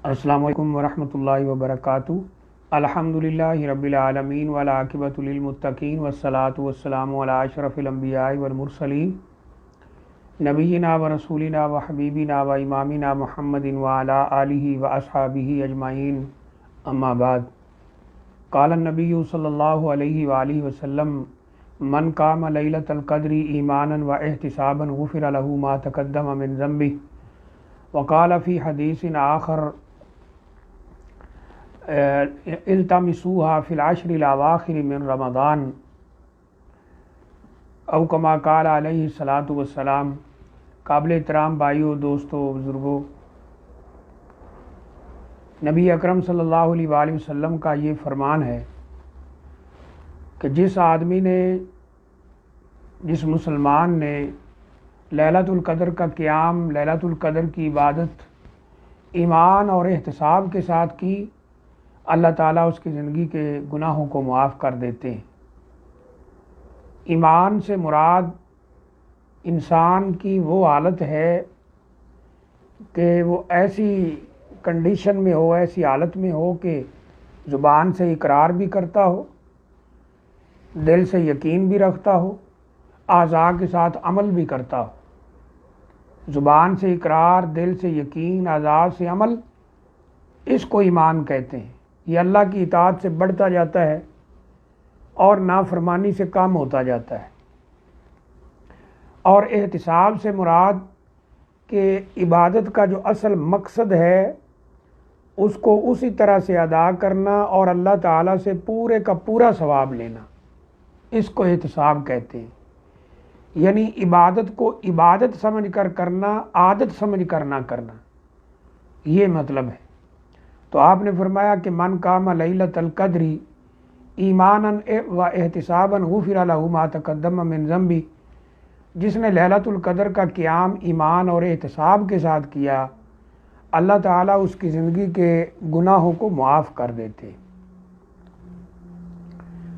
السلام علیکم ورحمۃ اللہ وبرکاتہ۔ الحمدللہ رب العالمین والعاقبۃ للمتقین والصلاۃ والسلام علی اشرف الانبیاء والمرسلین نبینا و رسولنا و حبیبنا و امامنا محمد وعلی آلہ و اصحابہ اجمعین، اما بعد۔ قال النبی صلی اللہ علیہ وآلہ وسلم: من قام لیلۃ القدر ایمانا و احتسابا غفر له ما تقدم من ذنبہ۔ وقال فی حدیث آخر: التمسوها فی العشر الاواخر من رمضان، او کما قال علیہ الصلاۃ والسلام۔ قابل احترام بھائیوں، دوستوں، بزرگوں، نبی اکرم صلی اللہ علیہ وآلہ وسلم کا یہ فرمان ہے کہ جس مسلمان نے لیلۃ القدر کا قیام، لیلۃ القدر کی عبادت ایمان اور احتساب کے ساتھ کی، اللہ تعالیٰ اس کی زندگی کے گناہوں کو معاف کر دیتے ہیں۔ ایمان سے مراد انسان کی وہ حالت ہے کہ وہ ایسی کنڈیشن میں ہو، ایسی حالت میں ہو کہ زبان سے اقرار بھی کرتا ہو، دل سے یقین بھی رکھتا ہو، اعضاء کے ساتھ عمل بھی کرتا ہو۔ زبان سے اقرار، دل سے یقین، اعضاء سے عمل، اس کو ایمان کہتے ہیں۔ یہ اللہ کی اطاعت سے بڑھتا جاتا ہے اور نافرمانی سے کم ہوتا جاتا ہے۔ اور احتساب سے مراد کہ عبادت کا جو اصل مقصد ہے اس کو اسی طرح سے ادا کرنا اور اللہ تعالیٰ سے پورے کا پورا ثواب لینا، اس کو احتساب کہتے ہیں۔ یعنی عبادت کو عبادت سمجھ کر کرنا، عادت سمجھ کر نہ کرنا، یہ مطلب ہے۔ تو آپ نے فرمایا کہ من قام لیلۃ القدر ایمانا و احتسابا غفر له ما تقدم من ذنبہ، جس نے لیلۃ القدر کا قیام ایمان اور احتساب کے ساتھ کیا، اللہ تعالیٰ اس کی زندگی کے گناہوں کو معاف کر دیتے۔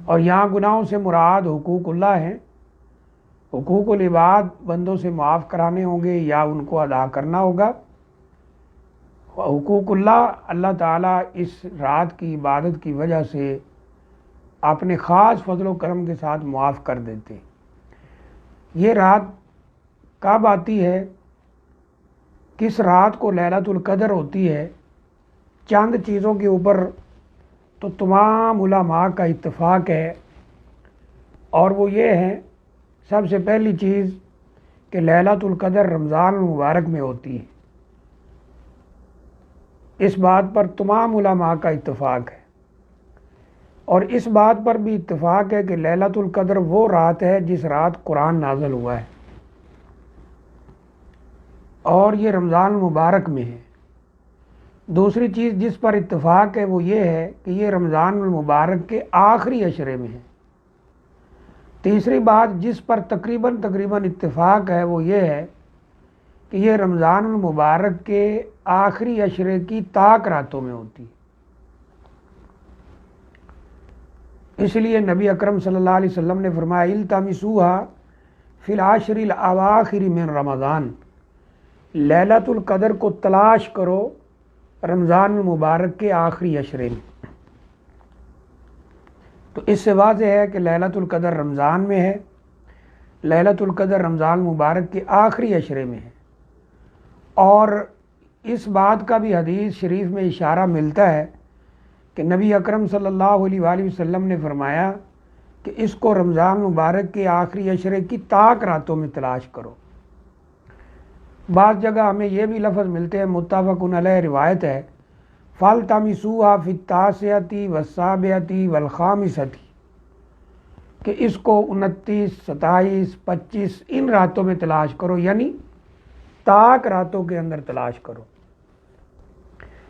اور یہاں گناہوں سے مراد حقوق اللہ ہیں۔ حقوق العباد بندوں سے معاف کرانے ہوں گے یا ان کو ادا کرنا ہوگا۔ حقوق اللہ تعالیٰ اس رات کی عبادت کی وجہ سے اپنے خاص فضل و کرم کے ساتھ معاف کر دیتے۔ یہ رات کب آتی ہے، کس رات کو لیلۃ القدر ہوتی ہے؟ چند چیزوں کے اوپر تو تمام علماء کا اتفاق ہے، اور وہ یہ ہے: سب سے پہلی چیز کہ لیلۃ القدر رمضان المبارک میں ہوتی ہے۔ اس بات پر تمام علماء کا اتفاق ہے، اور اس بات پر بھی اتفاق ہے کہ لیلۃ القدر وہ رات ہے جس رات قرآن نازل ہوا ہے، اور یہ رمضان المبارک میں ہے۔ دوسری چیز جس پر اتفاق ہے وہ یہ ہے کہ یہ رمضان المبارک کے آخری عشرے میں ہے۔ تیسری بات جس پر تقریباً اتفاق ہے وہ یہ ہے کہ یہ رمضان المبارک کے آخری عشرے کی طاق راتوں میں ہوتی ہے۔ اس لیے نبی اکرم صلی اللہ علیہ وسلم نے فرمایا: التمسوها فی العشر الاواخر من رمضان، لیلۃ القدر کو تلاش کرو رمضان المبارک کے آخری عشرے میں۔ تو اس سے واضح ہے کہ لیلۃ القدر رمضان میں ہے، لیلۃ القدر رمضان المبارک کے آخری عشرے میں ہے۔ اور اس بات کا بھی حدیث شریف میں اشارہ ملتا ہے کہ نبی اکرم صلی اللہ علیہ وآلہ وسلم نے فرمایا کہ اس کو رمضان مبارک کے آخری عشرے کی طاق راتوں میں تلاش کرو۔ بعض جگہ ہمیں یہ بھی لفظ ملتے ہیں، متفق علیہ روایت ہے: فَالْتَمِسُوهَا فِي التَّاسِعَةِ وَالسَّابِعَةِ وَالْخَامِسَةِ، کہ اس کو 29، 27، 25 ان راتوں میں تلاش کرو، یعنی طاق راتوں کے اندر تلاش کرو۔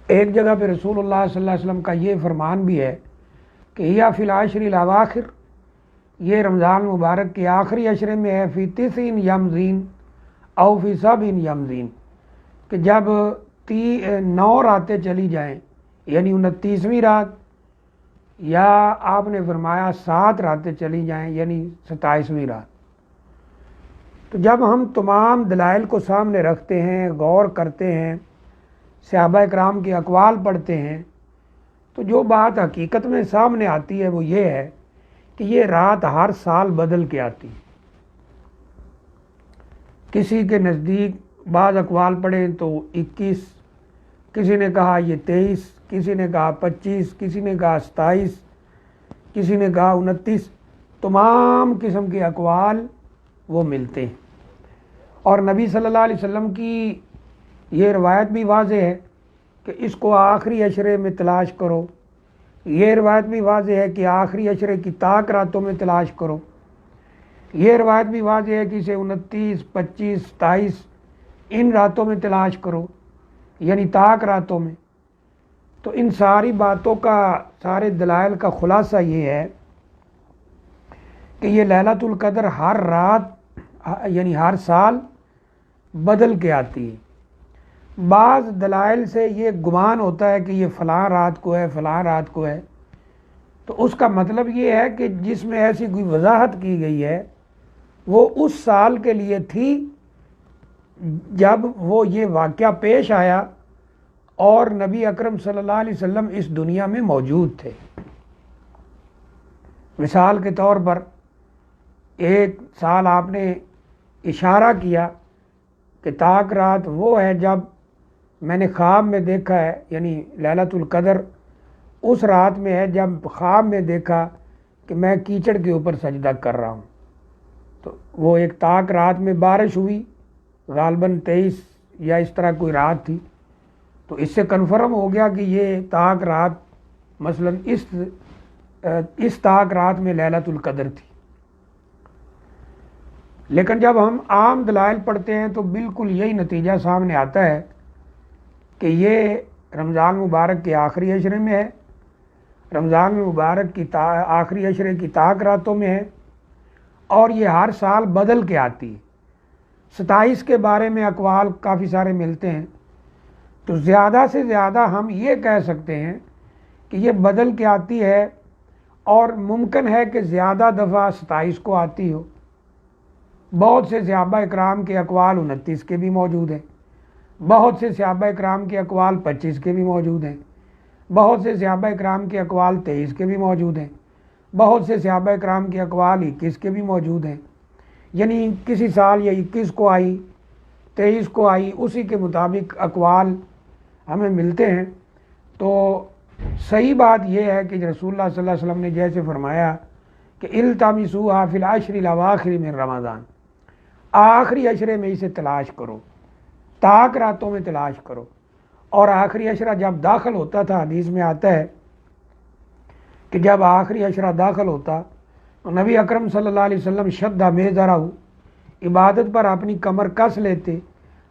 ایک جگہ پہ رسول اللہ صلی اللہ علیہ وسلم کا یہ فرمان بھی ہے کہ یا فی العشر الاواخر، یہ رمضان مبارک کے آخری عشرے میں ہے، فی 9 یمزین او فی 7 یمزین، کہ جب 9 راتیں چلی جائیں، یعنی 29ویں رات، یا آپ نے فرمایا 7 راتیں چلی جائیں، یعنی 27ویں رات۔ تو جب ہم تمام دلائل کو سامنے رکھتے ہیں، غور کرتے ہیں، صحابہ کرام کے اقوال پڑھتے ہیں تو جو بات حقیقت میں سامنے آتی ہے وہ یہ ہے کہ یہ رات ہر سال بدل کے آتی ہے۔ کسی کے نزدیک بعض اقوال پڑھیں تو 21، کسی نے کہا یہ 23، کسی نے کہا 25، کسی نے کہا 27، کسی نے کہا 29، تمام قسم کے اقوال وہ ملتے ہیں۔ اور نبی صلی اللہ علیہ وسلم کی یہ روایت بھی واضح ہے کہ اس کو آخری عشرے میں تلاش کرو، یہ روایت بھی واضح ہے کہ آخری عشرے کی طاق راتوں میں تلاش کرو، یہ روایت بھی واضح ہے کہ اسے 29، 25، 27 ان راتوں میں تلاش کرو، یعنی طاق راتوں میں۔ تو ان ساری باتوں کا، سارے دلائل کا خلاصہ یہ ہے کہ یہ لیلۃ القدر ہر رات یعنی ہر سال بدل کے آتی ہے۔ بعض دلائل سے یہ گمان ہوتا ہے کہ یہ فلاں رات کو ہے، فلاں رات کو ہے، تو اس کا مطلب یہ ہے کہ جس میں ایسی کوئی وضاحت کی گئی ہے وہ اس سال کے لیے تھی جب وہ یہ واقعہ پیش آیا اور نبی اکرم صلی اللہ علیہ وسلم اس دنیا میں موجود تھے۔ مثال کے طور پر ایک سال آپ نے اشارہ کیا کہ طاق رات وہ ہے جب میں نے خواب میں دیکھا ہے، یعنی لیلۃ القدر اس رات میں ہے جب خواب میں دیکھا کہ میں کیچڑ کے اوپر سجدہ کر رہا ہوں، تو وہ ایک طاق رات میں بارش ہوئی، غالباً 23 یا اس طرح کوئی رات تھی، تو اس سے کنفرم ہو گیا کہ یہ طاق رات مثلاً اس طاق رات میں لیلۃ القدر تھی۔ لیکن جب ہم عام دلائل پڑھتے ہیں تو بالکل یہی نتیجہ سامنے آتا ہے کہ یہ رمضان مبارک کے آخری عشرے میں ہے، رمضان مبارک کی آخری عشرے کی طاق راتوں میں ہے، اور یہ ہر سال بدل کے آتی ہے۔ 27 کے بارے میں اقوال کافی سارے ملتے ہیں، تو زیادہ سے زیادہ ہم یہ کہہ سکتے ہیں کہ یہ بدل کے آتی ہے، اور ممکن ہے کہ زیادہ دفعہ 27 کو آتی ہو۔ بہت سے صحابہ اکرام کے اقوال 29 کے بھی موجود ہیں، بہت سے صحابہ اکرام کے اقوال 25 کے بھی موجود ہیں، بہت سے صحابہ اکرام کے اقوال 23 کے بھی موجود ہیں، بہت سے صحابہ اکرام کے اقوال 21 کے بھی موجود ہیں، یعنی کسی سال یا 21 کو آئی، 23 کو آئی، اسی کے مطابق اقوال ہمیں ملتے ہیں۔ تو صحیح بات یہ ہے کہ رسول اللہ صلی اللہ علیہ وسلم نے جیسے فرمایا کہ التمسوها فی العشر الاواخر من رمضان، آخری عشرے میں اسے تلاش کرو، طاق راتوں میں تلاش کرو۔ اور آخری عشرہ جب داخل ہوتا تھا، حدیث میں آتا ہے کہ جب آخری عشرہ داخل ہوتا تو نبی اکرم صلی اللہ علیہ وسلم شدہ میزرہ، عبادت پر اپنی کمر کس لیتے،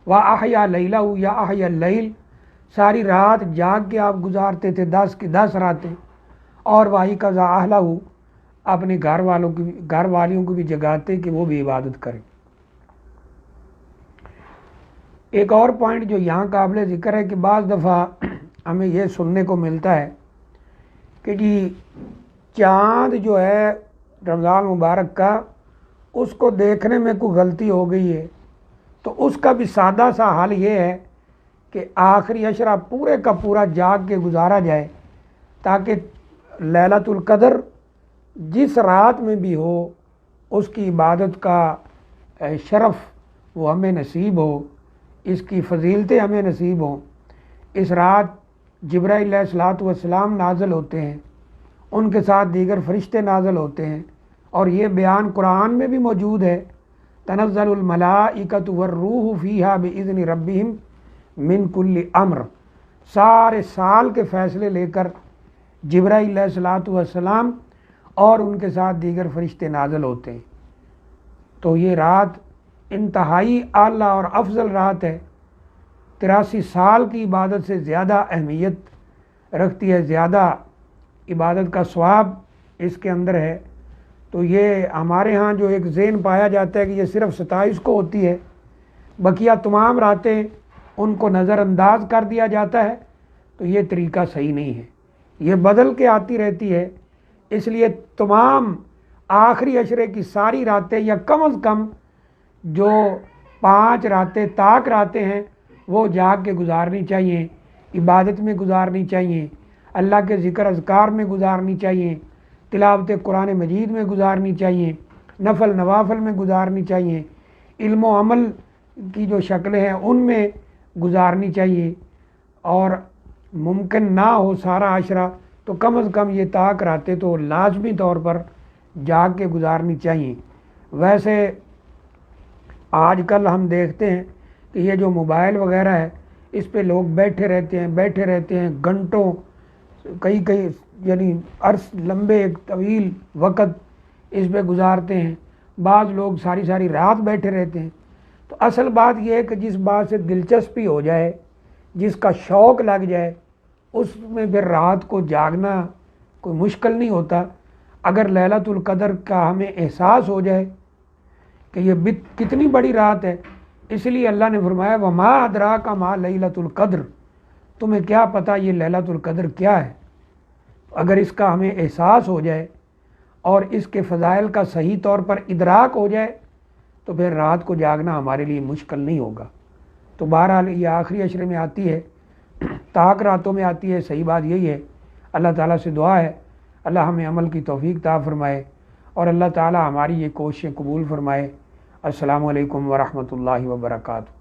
وَأَحْيَا لَيْلَهُ یا احیا اللیل، ساری رات جاگ کے آپ گزارتے تھے 10 کی 10 راتیں، اور وَأَيْقَظَ أَهْلَهُ، اپنے گھر والیوں کو بھی جگاتے کہ وہ بھی عبادت کریں۔ ایک اور پوائنٹ جو یہاں قابل ذکر ہے کہ بعض دفعہ ہمیں یہ سننے کو ملتا ہے کہ جی چاند جو ہے رمضان مبارک کا، اس کو دیکھنے میں کوئی غلطی ہو گئی ہے، تو اس کا بھی سادہ سا حل یہ ہے کہ آخری عشرہ پورے کا پورا جاگ کے گزارا جائے، تاکہ لیلۃ القدر جس رات میں بھی ہو اس کی عبادت کا شرف وہ ہمیں نصیب ہو، اس کی فضیلتیں ہمیں نصیب ہوں۔ اس رات جبرائیل علیہ الصلوۃ والسلام نازل ہوتے ہیں، ان کے ساتھ دیگر فرشتے نازل ہوتے ہیں، اور یہ بیان قرآن میں بھی موجود ہے، تنزل الملائکۃ والروح فیہا باذن ربہم من کل امر، سارے سال کے فیصلے لے کر جبرائیل علیہ الصلوۃ والسلام اور ان کے ساتھ دیگر فرشتے نازل ہوتے ہیں۔ تو یہ رات انتہائی اعلیٰ اور افضل رات ہے، 83 سال کی عبادت سے زیادہ اہمیت رکھتی ہے، زیادہ عبادت کا ثواب اس کے اندر ہے۔ تو یہ ہمارے ہاں جو ایک ذہن پایا جاتا ہے کہ یہ صرف 27 کو ہوتی ہے، بقیہ تمام راتیں ان کو نظر انداز کر دیا جاتا ہے، تو یہ طریقہ صحیح نہیں ہے، یہ بدل کے آتی رہتی ہے۔ اس لیے تمام آخری عشرے کی ساری راتیں، یا کم از کم جو 5 راتیں طاق راتیں ہیں، وہ جاگ کے گزارنی چاہیے، عبادت میں گزارنی چاہیے، اللہ کے ذکر اذکار میں گزارنی چاہیے، تلاوت قرآن مجید میں گزارنی چاہیے، نفل نوافل میں گزارنی چاہیے، علم و عمل کی جو شکلیں ہیں ان میں گزارنی چاہیے، اور ممکن نہ ہو سارا عشرہ تو کم از کم یہ طاق رہتے تو لازمی طور پر جا کے گزارنی چاہیے۔ ویسے آج کل ہم دیکھتے ہیں کہ یہ جو موبائل وغیرہ ہے اس پہ لوگ بیٹھے رہتے ہیں گھنٹوں، کئی یعنی عرص لمبے ایک طویل وقت اس پہ گزارتے ہیں، بعض لوگ ساری رات بیٹھے رہتے ہیں۔ تو اصل بات یہ ہے کہ جس بات سے دلچسپی ہو جائے، جس کا شوق لگ جائے، اس میں پھر رات کو جاگنا کوئی مشکل نہیں ہوتا۔ اگر لیلۃ القدر کا ہمیں احساس ہو جائے کہ یہ کتنی بڑی رات ہے، اس لیے اللہ نے فرمایا وما ادراک ما لیلۃ القدر، تمہیں کیا پتہ یہ لیلۃ القدر کیا ہے۔ اگر اس کا ہمیں احساس ہو جائے اور اس کے فضائل کا صحیح طور پر ادراک ہو جائے تو پھر رات کو جاگنا ہمارے لیے مشکل نہیں ہوگا۔ تو بہرحال یہ آخری عشرے میں آتی ہے، طاق راتوں میں آتی ہے، صحیح بات یہی ہے۔ اللہ تعالیٰ سے دعا ہے اللہ ہمیں عمل کی توفیق عطا فرمائے اور اللہ تعالیٰ ہماری یہ کوششیں قبول فرمائے۔ السلام علیکم ورحمۃ اللہ وبرکاتہ۔